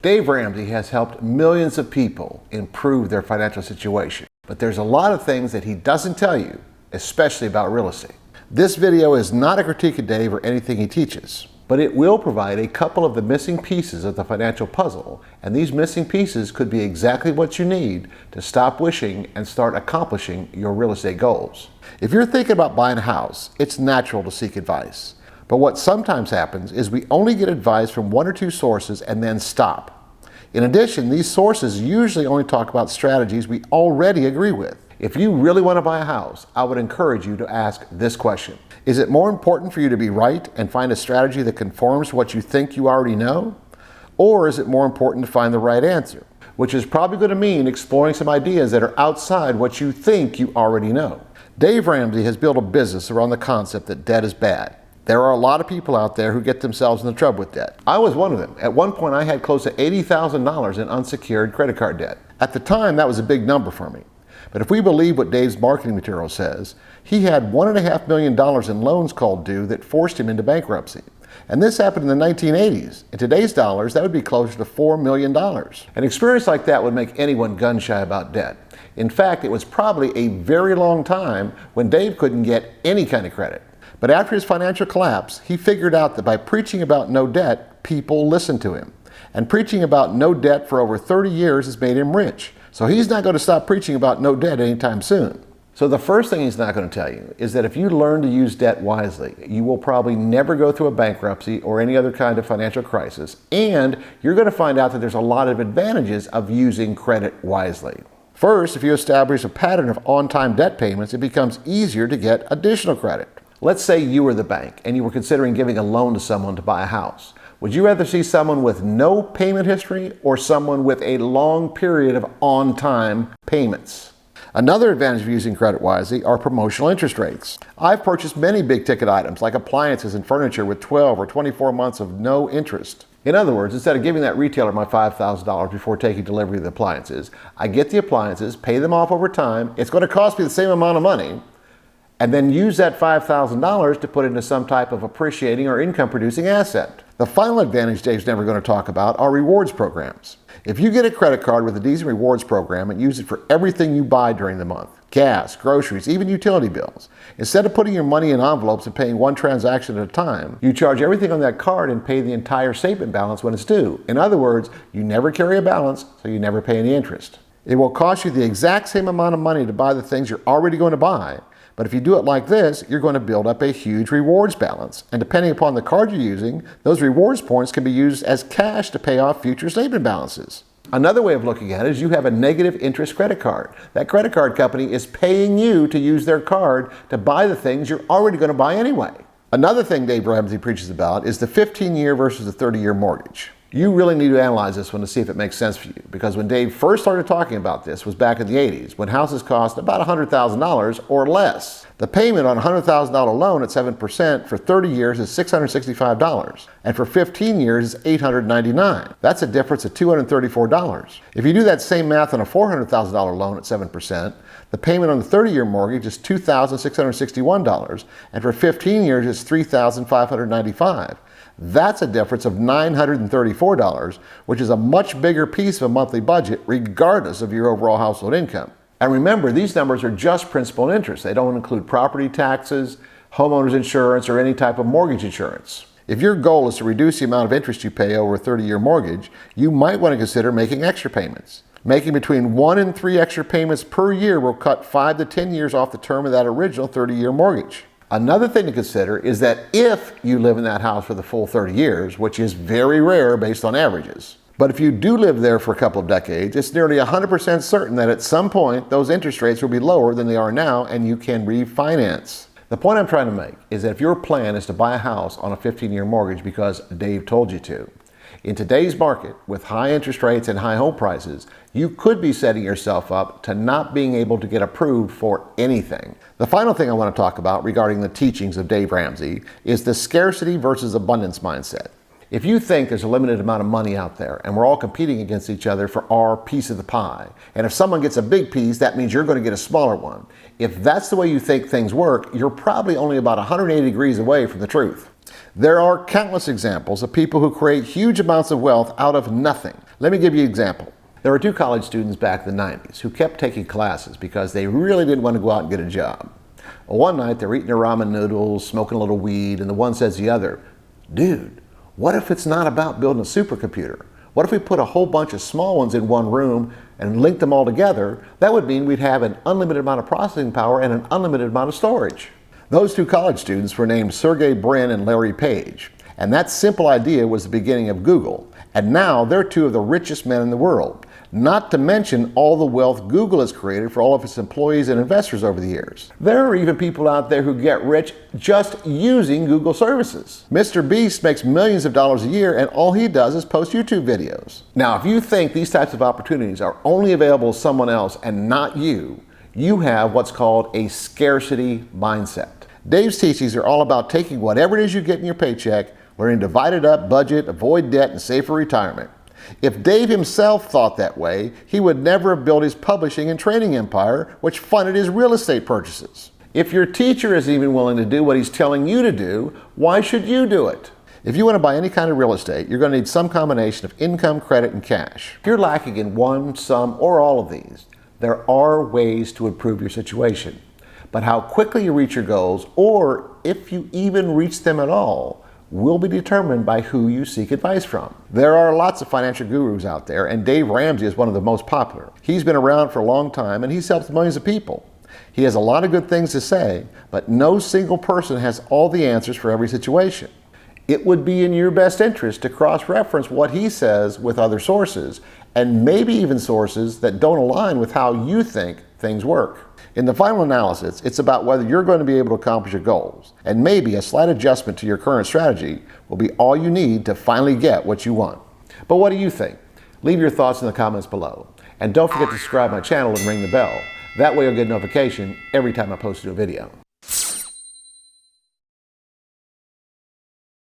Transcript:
Dave Ramsey has helped millions of people improve their financial situation, but there's a lot of things that he doesn't tell you, especially about real estate. This video is not a critique of Dave or anything he teaches, but it will provide a couple of the missing pieces of the financial puzzle, and these missing pieces could be exactly what you need to stop wishing and start accomplishing your real estate goals. If you're thinking about buying a house, it's natural to seek advice. But what sometimes happens is we only get advice from one or two sources and then stop. In addition, these sources usually only talk about strategies we already agree with. If you really want to buy a house, I would encourage you to ask this question. Is it more important for you to be right and find a strategy that conforms to what you think you already know? Or is it more important to find the right answer? Which is probably going to mean exploring some ideas that are outside what you think you already know. Dave Ramsey has built a business around the concept that debt is bad. There are a lot of people out there who get themselves into trouble with debt. I was one of them. At one point, I had close to $80,000 in unsecured credit card debt. At the time, that was a big number for me. But if we believe what Dave's marketing material says, he had $1.5 million in loans called due that forced him into bankruptcy. And this happened in the 1980s. In today's dollars, that would be closer to $4 million. An experience like that would make anyone gun shy about debt. In fact, it was probably a very long time when Dave couldn't get any kind of credit. But after his financial collapse, he figured out that by preaching about no debt, people listened to him. And preaching about no debt for over 30 years has made him rich. So he's not going to stop preaching about no debt anytime soon. So the first thing he's not going to tell you is that if you learn to use debt wisely, you will probably never go through a bankruptcy or any other kind of financial crisis. And you're going to find out that there's a lot of advantages of using credit wisely. First, if you establish a pattern of on-time debt payments, it becomes easier to get additional credit. Let's say you were the bank and you were considering giving a loan to someone to buy a house. Would you rather see someone with no payment history or someone with a long period of on-time payments? Another advantage of using credit wisely are promotional interest rates. I've purchased many big-ticket items like appliances and furniture with 12 or 24 months of no interest. In other words, instead of giving that retailer my $5,000 before taking delivery of the appliances, I get the appliances, pay them off over time. It's going to cost me the same amount of money, and then use that $5,000 to put into some type of appreciating or income-producing asset. The final advantage Dave's never going to talk about are rewards programs. If you get a credit card with a decent rewards program and use it for everything you buy during the month, gas, groceries, even utility bills, instead of putting your money in envelopes and paying one transaction at a time, you charge everything on that card and pay the entire statement balance when it's due. In other words, you never carry a balance, so you never pay any interest. It will cost you the exact same amount of money to buy the things you're already going to buy. But if you do it like this, you're going to build up a huge rewards balance. And depending upon the card you're using, those rewards points can be used as cash to pay off future statement balances. Another way of looking at it is you have a negative interest credit card. That credit card company is paying you to use their card to buy the things you're already going to buy anyway. Another thing Dave Ramsey preaches about is the 15-year versus the 30-year mortgage. You really need to analyze this one to see if it makes sense for you, because when Dave first started talking about this was back in the 80s, when houses cost about $100,000 or less. The payment on a $100,000 loan at 7% for 30 years is $665, and for 15 years is $899. That's a difference of $234. If you do that same math on a $400,000 loan at 7%, the payment on the 30-year mortgage is $2,661, and for 15 years it's $3,595. That's a difference of $934, which is a much bigger piece of a monthly budget regardless of your overall household income. And remember, these numbers are just principal and interest. They don't include property taxes, homeowners insurance, or any type of mortgage insurance. If your goal is to reduce the amount of interest you pay over a 30-year mortgage, you might want to consider making extra payments. Making between 1 and 3 extra payments per year will cut 5 to 10 years off the term of that original 30-year mortgage. Another thing to consider is that if you live in that house for the full 30 years, which is very rare based on averages, but if you do live there for a couple of decades, it's nearly 100% certain that at some point those interest rates will be lower than they are now and you can refinance. The point I'm trying to make is that if your plan is to buy a house on a 15-year mortgage because Dave told you to, in today's market, with high interest rates and high home prices, you could be setting yourself up to not being able to get approved for anything. The final thing I want to talk about regarding the teachings of Dave Ramsey is the scarcity versus abundance mindset. If you think there's a limited amount of money out there and we're all competing against each other for our piece of the pie, and if someone gets a big piece, that means you're going to get a smaller one. If that's the way you think things work, you're probably only about 180 degrees away from the truth. There are countless examples of people who create huge amounts of wealth out of nothing. Let me give you an example. There were two college students back in the 90s who kept taking classes because they really didn't want to go out and get a job. Well, one night they're eating their ramen noodles, smoking a little weed, and the one says to the other, "Dude, what if it's not about building a supercomputer? What if we put a whole bunch of small ones in one room and linked them all together? That would mean we'd have an unlimited amount of processing power and an unlimited amount of storage." Those two college students were named Sergey Brin and Larry Page, and that simple idea was the beginning of Google. And now they're two of the richest men in the world, not to mention all the wealth Google has created for all of its employees and investors over the years. There are even people out there who get rich just using Google services. Mr. Beast makes millions of dollars a year, and all he does is post YouTube videos. Now, if you think these types of opportunities are only available to someone else and not you, you have what's called a scarcity mindset. Dave's teachings are all about taking whatever it is you get in your paycheck, learning to divide it up, budget, avoid debt, and save for retirement. If Dave himself thought that way, he would never have built his publishing and training empire, which funded his real estate purchases. If your teacher is even willing to do what he's telling you to do, why should you do it? If you want to buy any kind of real estate, you're going to need some combination of income, credit, and cash. If you're lacking in one, some, or all of these, there are ways to improve your situation. But how quickly you reach your goals, or if you even reach them at all, will be determined by who you seek advice from. There are lots of financial gurus out there, and Dave Ramsey is one of the most popular. He's been around for a long time, and he's helped millions of people. He has a lot of good things to say, but no single person has all the answers for every situation. It would be in your best interest to cross-reference what he says with other sources, and maybe even sources that don't align with how you think things work. In the final analysis, it's about whether you're going to be able to accomplish your goals, and maybe a slight adjustment to your current strategy will be all you need to finally get what you want. But what do you think? Leave your thoughts in the comments below. And don't forget to subscribe to my channel and ring the bell. That way you'll get a notification every time I post a new video.